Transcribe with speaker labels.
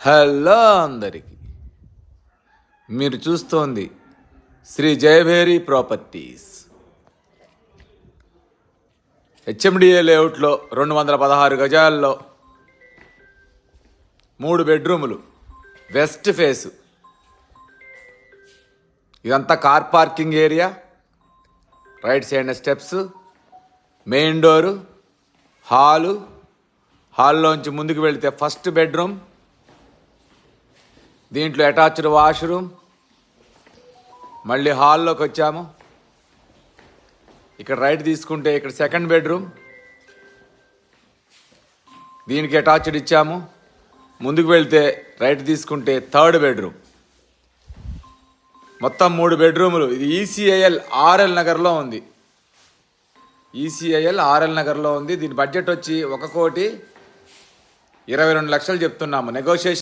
Speaker 1: Hello అందరికీ, మీరు చూస్తోంది శ్రీ జయభేరి ప్రాపర్టీస్. హెచ్ఎండిఏ లేఅవుట్లో 216 గజాల్లో 3 బెడ్రూములు, వెస్ట్ ఫేసు. ఇదంతా car parking area. Right side steps, main door, హాల్లోంచి ముందుకు వెళితే ఫస్ట్ బెడ్రూమ్. దీంట్లో అటాచ్డ్ వాష్రూమ్. మళ్ళీ హాల్లోకి వచ్చాము. ఇక్కడ రైట్ తీసుకుంటే ఇక్కడ సెకండ్ బెడ్రూమ్. దీనికి అటాచ్డ్ ఇచ్చాము. ముందుకు వెళ్తే రైట్ తీసుకుంటే థర్డ్ బెడ్రూమ్. మొత్తం 3 బెడ్రూములు. ఇది ఈసీఐఎల్ ఆర్ఎల్ నగర్లో ఉంది. ఈసీఐఎల్ ఆర్ఎల్ నగర్లో ఉంది. దీని బడ్జెట్ వచ్చి 1,22,00,000 చెప్తున్నాము. నెగోషియేషన్